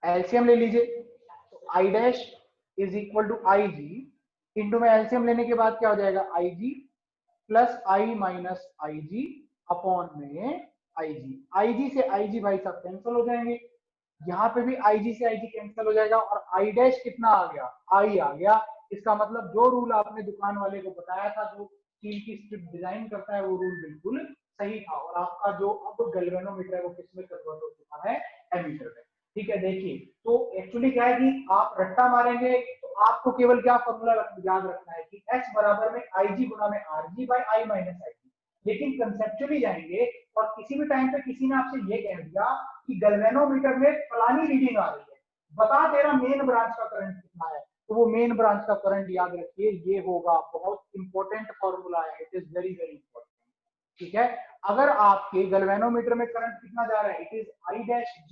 एलसीएम ले लीजिए, तो I dash is equal to I G into में एलसीएम लेने के बाद क्या हो जाएगा, I G plus I minus I G upon में आई जी। आई जी से आई जी भाई साहब कैंसिल हो जाएंगे, यहाँ पे भी IG से IG कैंसिल हो जाएगा और I डैश कितना आ गया, I आ गया। इसका मतलब जो रूल आपने दुकान वाले को बताया था, जो स्टील की स्ट्रिप डिजाइन करता है, वो रूल बिल्कुल सही था। और आपका जो अब गैल्वेनोमीटर है वो किसमें कन्वर्ट हो चुका है, एमीटर में। ठीक है, देखिए तो एक्चुअली क्या है कि आप रट्टा मारेंगे तो आपको केवल क्या फॉर्मूला याद रखना है कि H बराबर में IG गुना में RG by I minus IG। लेकिन कंसेप्चुअली जाएंगे और किसी भी टाइम पे किसी ने आपसे ये कह दिया कि गैल्वेनोमीटर में फलानी रीडिंग आ रही है, बता तेरा मेन ब्रांच का करंट कितना है, तो वो मेन ब्रांच का करंट याद रखिए, ये होगा। बहुत इंपॉर्टेंट फॉर्मूला है, it is very very important. ठीक है, अगर आपके गैल्वेनोमीटर में करंट कितना जा रहा है, it is I dash G,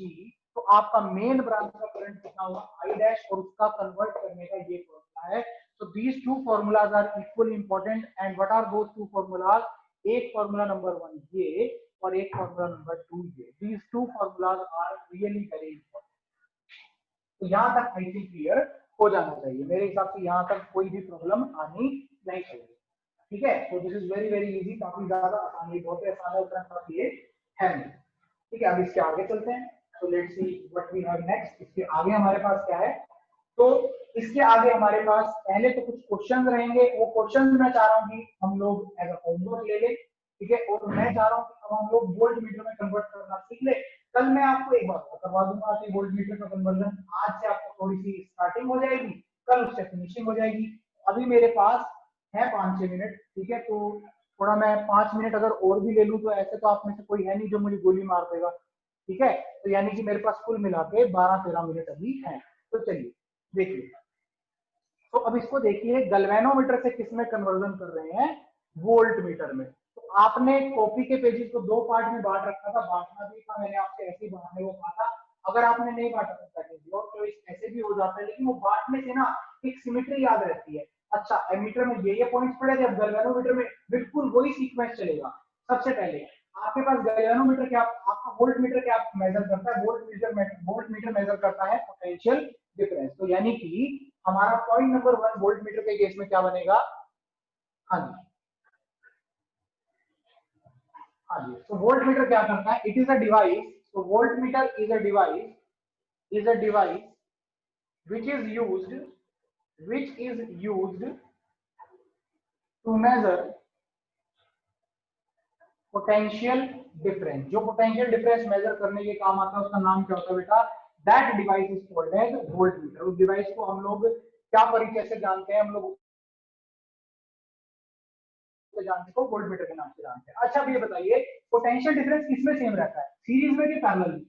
तो आपका मेन ब्रांच का करंट कितना होगा, I डैश, और उसका कन्वर्ट करने का ये फॉर्मूला है। So these two formulas are equally important. And what are those two formulas? एक फॉर्मूला नंबर 1 ये और एक फॉर्मूला नंबर 2 ये। These two formulas are really very important. तो यहाँ तक आई थिंक क्लियर हो जाना चाहिए, मेरे हिसाब से यहाँ तक कोई भी प्रॉब्लम आनी नहीं चाहिए। ठीक है, तो this is very very easy, काफी ज्यादा आसान है, बहुत ही आसान है, उतना काफी है नहीं। ठीक है, अब इसके आगे चलते हैं। तो let's see what we have next. इसके आगे हमारे पास क्या है, तो इसके आगे हमारे पास पहले तो कुछ क्वेश्चन रहेंगे, वो क्वेश्चन मैं चाह रहा हूँ कि हम लोग एज अ होमवर्क ले लें। ठीक है, और मैं चाह रहा हूँ कि हम लोग वोल्ट मीटर में कन्वर्ट करना सीख ले। कल मैं आपको एक बार करवा दूंगा कि वोल्ट मीटर का कन्वर्जन आज से आपको थोड़ी सी स्टार्टिंग हो जाएगी, कल उससे फिनिशिंग हो जाएगी। अभी मेरे पास है 5-6 मिनट। ठीक है, तो थोड़ा मैं 5 मिनट अगर और भी ले लूं तो ऐसे तो आप में से कोई है नहीं जो मुझे गोली मार देगा। ठीक है, तो यानी कि मेरे पास कुल मिला के 12-13 मिनट अभी है। तो चलिए देखिए, तो अब इसको देखिए, गैल्वेनोमीटर से किस में कन्वर्जन कर रहे हैं, वोल्ट मीटर में। तो आपने कॉपी के पेजेस को 2 पार्ट में बांट रखा था, बांटना भी था, मैंने आपसे ऐसे ही बांटने को कहा था। अगर आपने नहीं बांटा तो चॉइस ऐसे भी हो जाता है, लेकिन वो बांटने से ना एक सिमेट्री याद रहती है। अच्छा, एमीटर में ये पॉइंट्स पड़े थे, अब गैल्वेनोमीटर में बिल्कुल वही सीक्वेंस चलेगा। सबसे पहले आपके पास गैल्वेनोमीटर क्या, आपका वोल्ट मीटर क्या मेजर करता है, वोल्ट मीटर मेजर करता है पोटेंशियल डिफरेंस। तो यानी कि हमारा पॉइंट नंबर 1 वोल्ट मीटर के केस में क्या बनेगा, हाँ जी, हाँ जी। तो वोल्ट मीटर क्या करता है, इट इज अ डिवाइस। तो volt meter is a device which is used to measure potential difference. जो पोटेंशियल डिफरेंस मेजर करने के काम आता है उसका नाम क्या होता है बेटा, that device is called as voltmeter. उस डिवाइस को हम लोग क्या परिचय से जानते हैं, हम लोग जानते को वोल्ट मीटर के नाम से जानते हैं। अच्छा, अब ये बताइए पोटेंशियल डिफरेंस किसमें सेम रहता है, सीरीज में कि पैरेलल में?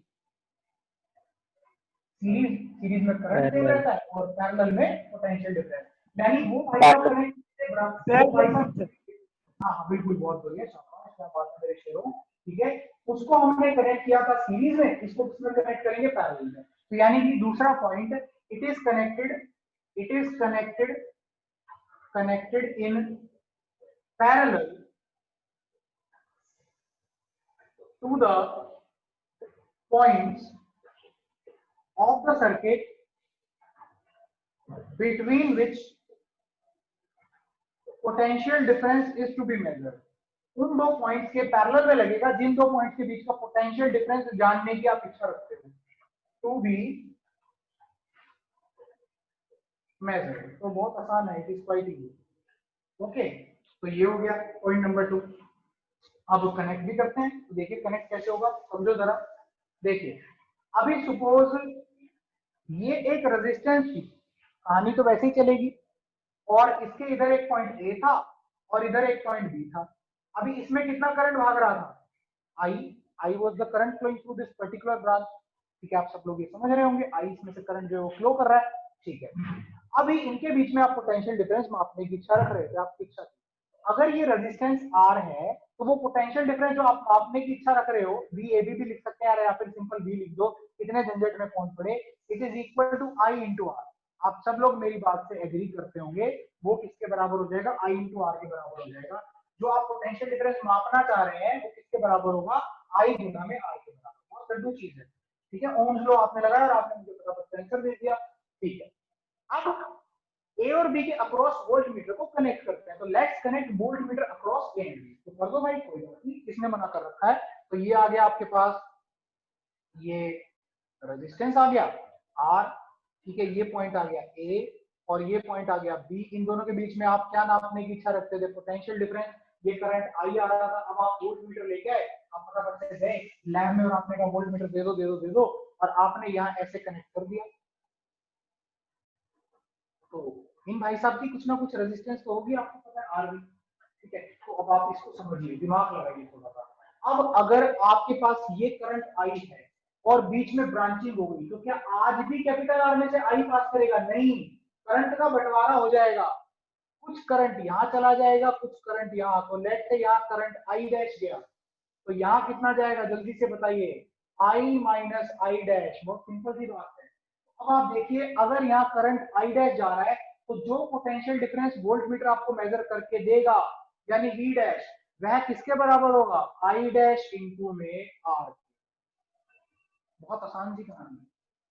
सीरीज में करंट सेम रहता है और पैरेलल में पोटेंशियल डिफरेंस। यानी वो भाई साहब करेंट, हाँ बिल्कुल, बहुत बढ़िया, शाबाश, क्या बात है मेरे शेरों। ठीक है, उसको हमने कनेक्ट किया था सीरीज में, इसको किसमें कनेक्ट करेंगे, पैरेलल में। तो यानी कि दूसरा point, it is connected in parallel to the points of the circuit between which potential difference is to be measured। उन दो पॉइंट्स के पैरेलल में लगेगा जिन दो पॉइंट्स के बीच का पोटेंशियल डिफरेंस जानने की आप इच्छा रखते हो, टू बी मेजर्ड। तो बहुत आसान है, it is quite easy. Okay, तो ये हो गया पॉइंट नंबर 2। अब कनेक्ट भी करते हैं, तो देखिए कनेक्ट कैसे होगा, समझो जरा। देखिए, अभी सपोज ये एक रेजिस्टेंस थी, कहानी तो वैसे ही चलेगी, और इसके इधर एक पॉइंट ए था और इधर एक पॉइंट बी था। अभी इसमें कितना करंट भाग रहा था, I was the current flowing through this particular branch. ठीक है, आप सब लोग ये समझ रहे होंगे, आई इसमें से करंट जो है वो फ्लो कर रहा है। ठीक है, अभी इनके बीच में आप पोटेंशियल डिफरेंस मापने की इच्छा रख रहे थे, आपकी इच्छा थी। अगर ये रेजिस्टेंस आर है तो वो पोटेंशियल डिफरेंस जो आप मापने की इच्छा रख रहे हो, वी ए बी लिख सकते हैं या फिर सिंपल वी लिख दो, इतने झंझट में कौन पड़े, it is equal to I into R. आप सब लोग मेरी बात से एग्री करते होंगे, वो किसके बराबर हो जाएगा, आई इंटू आर के बराबर हो जाएगा। जो आप पोटेंशियल डिफरेंस मापना चाह रहे हैं वो किसके बराबर होगा, आई गुना में आर के बराबर। बहुत सिंपल चीज है। ठीक है, ओम्स लॉ आपने लगाया और आपने मुझे फटाफट आंसर दे दिया। ठीक है, अब ए और बी के अक्रॉस वोल्ट मीटर को कनेक्ट करते हैं। तो let's connect voltmeter across A and B. तो कर दो भाई, कोई बात नहीं, किसने मना कर रखा है। तो ये आ गया आपके पास, ये रेजिस्टेंस आ गया R, ठीक है, ये पॉइंट आ गया A और ये पॉइंट आ गया B। इन दोनों के बीच में आप क्या नापने की इच्छा रखते थे? Potential difference. ये करंट I आ रहा था, अब आप वोल्ट मीटर लेके आए, आप फटाफट से गए लैब में और आपने कहा वोल्ट मीटर दे दो दे दो दे दो, और आपने यहाँ ऐसे कनेक्ट कर दिया। तो इन भाई साहब की कुछ ना कुछ रेजिस्टेंस तो होगी, आपको पता है R भी, ठीक है। तो अब आप इसको समझिए, दिमाग लगाइए थोड़ा सा। अब अगर आपके पास ये करंट I है और बीच में ब्रांचिंग हो गई, तो क्या आज भी कैपिटल R में से I पास करेगा? नहीं, करंट का बंटवारा हो जाएगा। कुछ करंट यहाँ चला जाएगा, कुछ करंट यहाँ। तो लेट से यहाँ करंट I डैश गया, तो यहाँ कितना जाएगा जल्दी से बताइए? I minus I dash. बहुत सिंपल सी बात है। अब आप देखिए, अगर यहाँ करंट I डैश जा रहा है, तो जो पोटेंशियल डिफरेंस वोल्ट मीटर आपको मेजर करके देगा, यानी V डैश, वह किसके बराबर होगा? I डैश इंटू में R। बहुत आसान सी कहानी,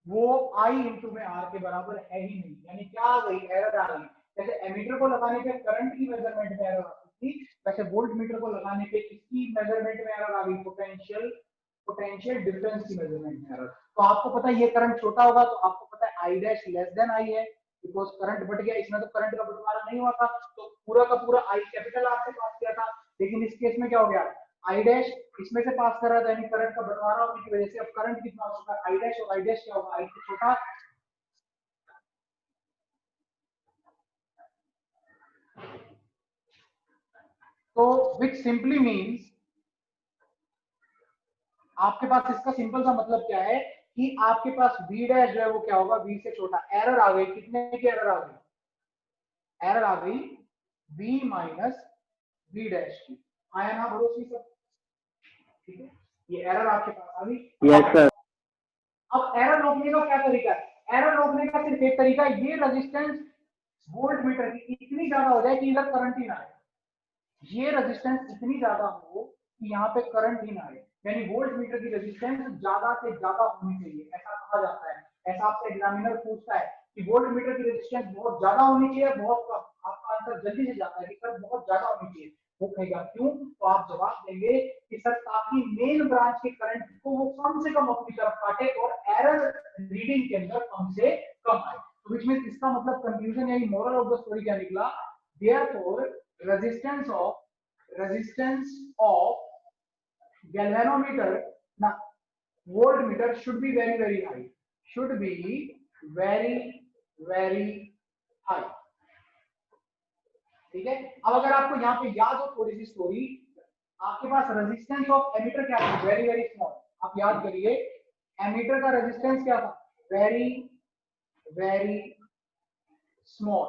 वो I इंटू में R के बराबर है ही नहीं। यानी क्या आ गई? एरर आ गई। जैसे एमीटर को लगाने पे करंट की मेजरमेंट में एरर आती थी, वैसे वोल्ट मीटर को लगाने पे इसकी मेजरमेंट में एरर आ गई, पोटेंशियल डिफरेंस की मेजरमेंट में एरर। तो आपको पता है ये करंट छोटा होगा, तो आपको पता है I dash less than I है, बिकॉज करंट बढ़ गया। इसमें तो करंट का बंटवारा नहीं हुआ था, तो पूरा का पूरा I कैपिटल R से पास किया था। लेकिन इस केस में क्या हो गया? I डैश इसमें से पास कर रहा था, यानी करंट का बंटवारा होने की वजह से अब करंट कितना हो चुका है? I डैश, और I डैश क्या होगा? I से छोटा। तो which simply means आपके पास इसका सिंपल सा मतलब क्या है कि आपके पास V डैश जो है वो क्या होगा? V से छोटा। एरर आ गई, कितने की एरर आ गई? एरर आ गई V माइनस V डैश की। आया ना भरोसी सब? ठीक है, ये एरर आपके पास आ गई। Yes sir. अब एरर रोकने का क्या तरीका है? एरर रोकने का सिर्फ एक तरीका है, ये रेजिस्टेंस वोल्ट मीटर की इतनी ज्यादा हो जाए कि इधर करंट ही ना आए। ये रेजिस्टेंस इतनी ज्यादा हो कि यहाँ पे करंट ही ना आए, यानी वोल्ट मीटर की रेजिस्टेंस ज्यादा से ज्यादा होनी चाहिए, ऐसा कहा जाता है। ऐसा आपसे एग्जामिनर पूछता है कि वोल्ट मीटर की रेजिस्टेंस बहुत ज्यादा होनी चाहिए, बहुत कम। आपका आंसर जल्दी से जाता है कि सर बहुत ज्यादा होनी चाहिए। वो कहेगा क्यों? तो आप जवाब देंगे कि सर ताकि मेन ब्रांच के करंट को वो कम से कम अपनी तरफ काटे और एरर रीडिंग के अंदर कम से कम आए। तो विच मींस इसका मतलब कंक्लूजन यानी मोरल ऑफ द स्टोरी क्या निकला? Therefore resistance of galvanometer na voltmeter should be very high, should be very high। ठीक है, अब अगर आपको यहाँ पे याद हो थोड़ी सी स्टोरी, आपके पास रेजिस्टेंस ऑफ एमीटर क्या था? Very small. आप याद करिए, एमीटर का रेजिस्टेंस क्या था? वेरी स्मॉल,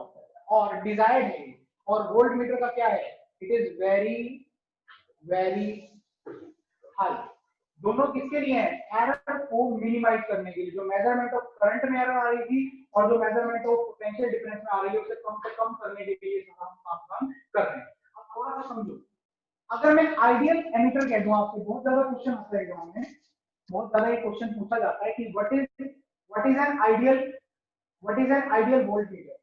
और डिजायर्ड है। और वोल्ट मीटर का क्या है? It is very high. दोनों किसके लिए है? एरर को मिनिमाइज करने के लिए। जो मेजरमेंट ऑफ करंट में एरर आ रही थी और जो मेजरमेंट ऑफ पोटेंशियल डिफरेंस में आ रही है, उसे कम से कम करने के लिए काम कर रहे हैं। अब थोड़ा सा समझो, अगर मैं आइडियल एमीटर कह दूं आपसे, बहुत ज्यादा क्वेश्चन आता है एग्जाम में, बहुत ज्यादा ये क्वेश्चन पूछा जाता है कि what is an ideal voltmeter.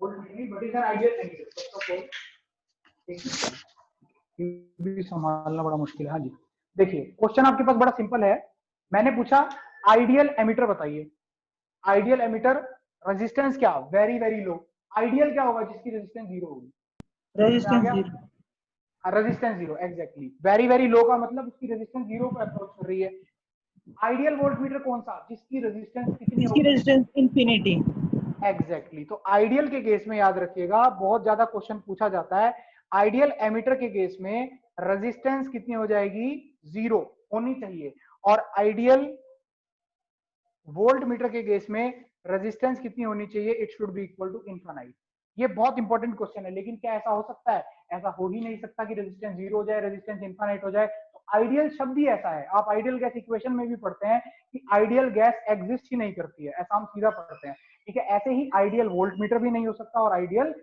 What is an ideal ammeter? भी संभालना बड़ा मुश्किल है। हाँ जी, देखिए क्वेश्चन आपके पास बड़ा सिंपल है। मैंने पूछा आइडियल एमीटर बताइए। आइडियल एमीटर रेजिस्टेंस क्या? Very low. आइडियल क्या होगा? जिसकी रेजिस्टेंस जीरो होगी। Resistance zero, exactly. Very low का मतलब उसकी रेजिस्टेंस जीरो को अप्रोच कर रही है। आइडियल वोल्टमीटर कौन सा? जिसकी रेजिस्टेंस कितनी होगी? Resistance infinity. एग्जैक्टली। तो आइडियल के केस में याद रखिएगा, बहुत ज्यादा क्वेश्चन पूछा जाता है। आइडियल एमीटर के केस में रेजिस्टेंस कितनी हो जाएगी? जीरो होनी चाहिए। और आइडियल वोल्ट मीटर के केस में रेजिस्टेंस कितनी होनी चाहिए? It should be equal to infinite. ये बहुत इंपॉर्टेंट क्वेश्चन है, लेकिन क्या ऐसा हो सकता है? ऐसा हो ही नहीं सकता कि रेजिस्टेंस जीरो हो जाए, रेजिस्टेंस इनफाइनाइट हो जाए। तो आइडियल शब्द ही ऐसा है। आप आइडियल गैस इक्वेशन में भी पढ़ते हैं कि आइडियल गैस एग्जिस्ट ही नहीं करती है, ऐसा हम सीधा पढ़ते हैं। ठीक है, ऐसे ही आइडियल वोल्ट मीटर भी नहीं हो सकता और आइडियल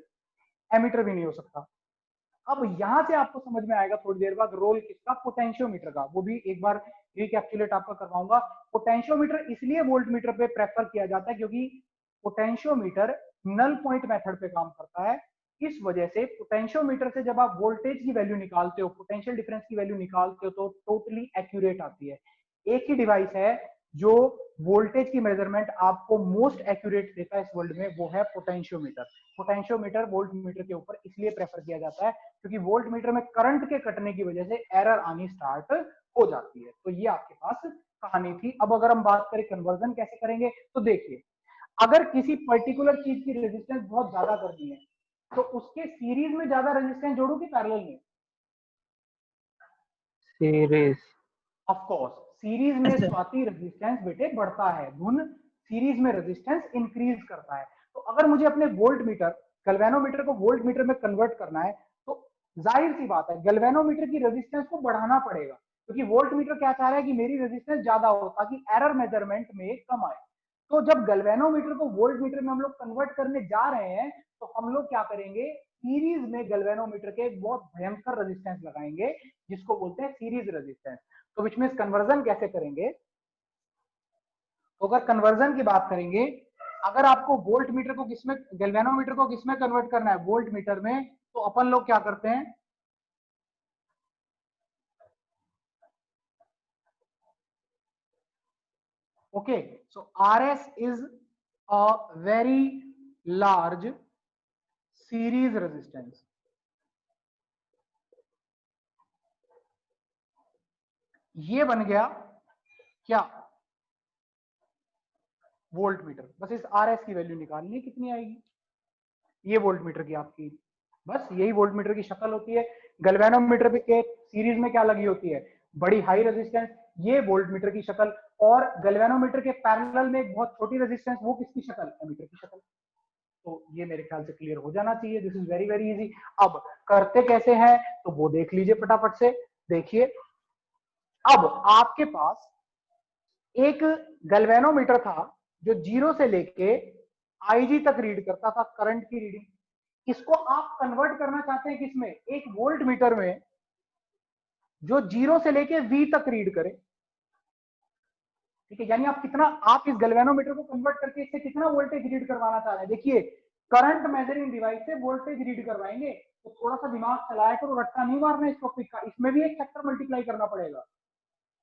एमीटर भी नहीं हो सकता। अब यहां से आपको समझ में आएगा थोड़ी देर बाद रोल किसका? पोटेंशियोमीटर का। वो भी एक बार रिकैप्चुलेट आपका करवाऊंगा। पोटेंशियोमीटर इसलिए वोल्ट मीटर पे प्रेफर किया जाता है क्योंकि पोटेंशियोमीटर नल पॉइंट मेथड पे काम करता है। इस वजह से पोटेंशियोमीटर से जब आप वोल्टेज की वैल्यू निकालते हो, पोटेंशियल डिफरेंस की वैल्यू निकालते हो, तो टोटली एक्यूरेट आती है। एक ही डिवाइस है जो वोल्टेज की मेजरमेंट आपको मोस्ट एक्यूरेट देता है इस वर्ल्ड में, वो है पोटेंशियोमीटर। पोटेंशियोमीटर वोल्ट मीटर के ऊपर इसलिए प्रेफर किया जाता है क्योंकि वोल्ट मीटर में करंट के कटने की वजह से एरर आनी स्टार्ट हो जाती है। तो ये आपके पास कहानी थी। अब अगर हम बात करें कन्वर्जन कैसे करेंगे, तो देखिए अगर किसी पर्टिकुलर चीज की रेजिस्टेंस बहुत ज्यादा करनी है तो उसके सीरीज में ज्यादा रेजिस्टेंस जोड़ो कि पैरेलल में? सीरीज। ऑफ कोर्स सीरीज में स्वाति रेजिस्टेंस बेटे बढ़ता है, धुन सीरीज में रेजिस्टेंस इंक्रीज करता है। तो अगर मुझे अपने वोल्ट मीटर गैल्वेनोमीटर को वोल्ट मीटर में कन्वर्ट करना है तो जाहिर सी बात है गैल्वेनोमीटर की रेजिस्टेंस को बढ़ाना पड़ेगा, क्योंकि वोल्ट मीटर क्या चाह रहा है कि मेरी रेजिस्टेंस ज्यादा हो ताकि एरर मेजरमेंट में कम आए। तो जब गैल्वेनोमीटर को वोल्ट मीटर में हम लोग कन्वर्ट करने जा रहे हैं तो हम लोग क्या करेंगे, सीरीज में गैल्वेनोमीटर के एक बहुत भयंकर रेजिस्टेंस लगाएंगे जिसको बोलते हैं सीरीज रेजिस्टेंस। तो विच मींस कन्वर्जन कैसे करेंगे, तो अगर कन्वर्जन की बात करेंगे, अगर आपको वोल्ट मीटर को किसमें गैल्वेनोमीटर को किसमें कन्वर्ट करना है, वोल्ट मीटर में, तो अपन लोग क्या करते हैं, okay so RS is a very large series resistance. ये बन गया क्या, वोल्ट मीटर। बस इस RS की वैल्यू निकालनी है, कितनी आएगी, ये वोल्ट मीटर की आपकी, बस यही वोल्ट मीटर की शक्ल होती है। गैल्वेनोमीटर के सीरीज में क्या लगी होती है, बड़ी हाई रेजिस्टेंस, ये वोल्ट मीटर की शक्ल। और गैल्वेनोमीटर के पैरेलल में एक बहुत छोटी रेजिस्टेंस, वो किसकी शक्ल, एमीटर की शक्ल। तो ये मेरे ख्याल से क्लियर हो जाना चाहिए। This is very very easy. अब करते कैसे हैं तो वो देख लीजिए फटाफट से। देखिए अब आपके पास एक गैल्वेनोमीटर था जो 0 से लेके IG तक रीड करता था करंट की रीडिंग। इसको आप कन्वर्ट करना चाहते हैं किसमें, एक वोल्ट मीटर में जो 0 से लेके V तक रीड करे। ठीक है, यानी आप कितना, आप इस गैल्वेनोमीटर को कन्वर्ट करके इससे कितना वोल्टेज रीड करवाना चाह रहे हैं। देखिए करंट मेजरिंग डिवाइस से वोल्टेज रीड करवाएंगे, तो थोड़ा सा दिमाग चलाया करो, रट्टा नहीं मारना इस टॉपिक का। इसमें भी एक फैक्टर मल्टीप्लाई करना पड़ेगा,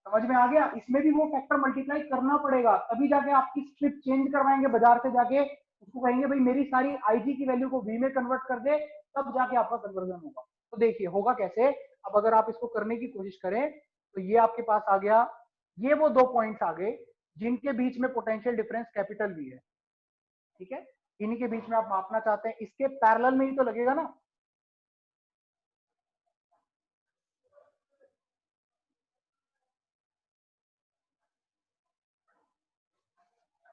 समझ में आ गया, इसमें भी वो फैक्टर मल्टीप्लाई करना पड़ेगा, तभी जाके आपकी स्ट्रिप चेंज करवाएंगे बाजार से जाके, उसको कहेंगे भाई मेरी सारी IG की वैल्यू को V में कन्वर्ट कर दे, तब जाके आपका कन्वर्जन होगा। तो देखिए होगा कैसे, अब अगर आप इसको करने की कोशिश करें तो ये आपके पास आ गया, ये वो 2 पॉइंट्स आ गए जिनके बीच में पोटेंशियल डिफरेंस कैपिटल V है। ठीक है, इन्हीं के बीच में आप मापना चाहते हैं, इसके पैरेलल में ही तो लगेगा ना।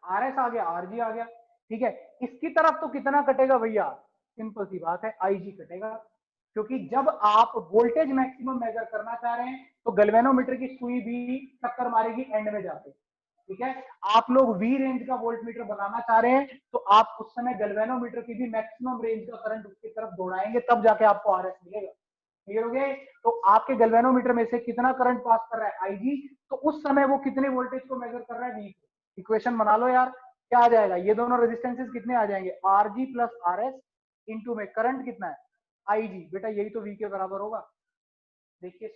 RS आ गया, RG आ गया। ठीक है, इसकी तरफ तो कितना कटेगा भैया, सिंपल सी बात है, IG कटेगा, क्योंकि जब आप वोल्टेज मैक्सिमम मेजर करना चाह रहे हैं तो गैल्वेनोमीटर की सुई भी टक्कर मारेगी एंड में जाके। ठीक है, आप लोग V रेंज का वोल्ट मीटर बनाना चाह रहे हैं तो आप उस समय गैल्वेनोमीटर की भी मैक्सिमम रेंज का करंट उसकी तरफ दौड़ाएंगे, तब जाके आपको RS मिलेगा। क्लियर हो गया, तो आपके गैल्वेनोमीटर में से कितना करंट पास कर रहा है IG, तो उस समय वो कितने वोल्टेज को मेजर कर रहा है, V को। इक्वेशन बना लो यार, क्या आ जाएगा, ये दोनों रेजिस्टेंसेस कितने आ जाएंगे, RG प्लस RS इंटू में करंट कितना है, IG। बेटा यही तो V के बराबर होगा। देखिए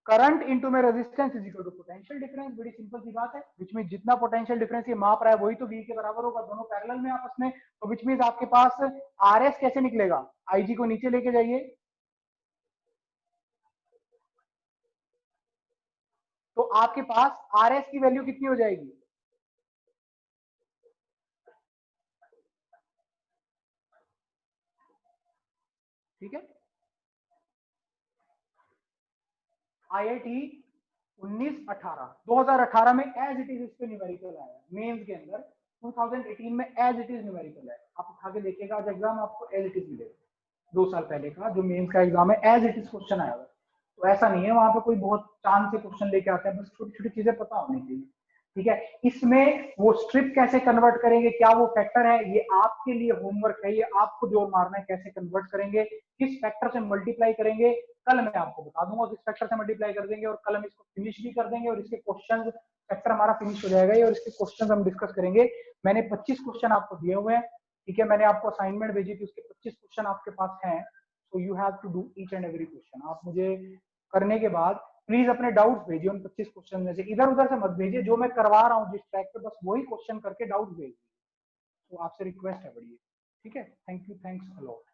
करंट इंटू में resistance is equal to potential difference, बड़ी सिंपल सी बात है। विच मीन जितना पोटेंशियल डिफरेंस ये माप रहा है वही तो V के बराबर होगा, दोनों पैरेलल में आपस में। तो विच मीन आपके पास RS कैसे निकलेगा, IG को नीचे लेके जाइए, तो आपके पास RS की वैल्यू कितनी हो जाएगी, ठीक है। IIT 2018 में एज इट इज इस पे न्यूमेरिकल आया मेंस के अंदर, 2018 में एज इट इज न्यूमेरिकल है, आप उठा के देखिएगा आज एग्जाम आपको एज इट इज मिलेगा। 2 साल पहले का जो मेंस का एग्जाम है एज इट इज क्वेश्चन आया हुआ, तो ऐसा नहीं है वहां पे कोई बहुत चांद से क्वेश्चन लेके आते हैं, बस छोटी छोटी चीजें पता होनी चाहिए। ठीक है, इसमें वो स्ट्रिप कैसे कन्वर्ट करेंगे, क्या वो फैक्टर है, ये आपके लिए होमवर्क है, ये आपको जोर मारना है कैसे कन्वर्ट करेंगे, किस फैक्टर से मल्टीप्लाई करेंगे, कल मैं आपको बता दूंगा किस फैक्टर से मल्टीप्लाई कर देंगे, और कल हम इसको फिनिश भी कर देंगे और इसके क्वेश्चन, फैक्टर हमारा फिनिश हो जाएगा और इसके क्वेश्चन हम डिस्कस करेंगे। मैंने 25 क्वेश्चन आपको दिए हुए हैं, ठीक है, मैंने आपको असाइनमेंट भेजी थी, उसके 25 क्वेश्चन आपके पास हैं, so you have to do each and every question. आप मुझे करने के बाद प्लीज अपने डाउट्स भेजिए उन 25 क्वेश्चन में से, इधर उधर से मत भेजिए, जो मैं करवा रहा हूँ जिस ट्रैक पे बस वही क्वेश्चन करके डाउट भेजिए, तो आपसे रिक्वेस्ट है बड़ी, ठीक है। Thank you, thanks a lot.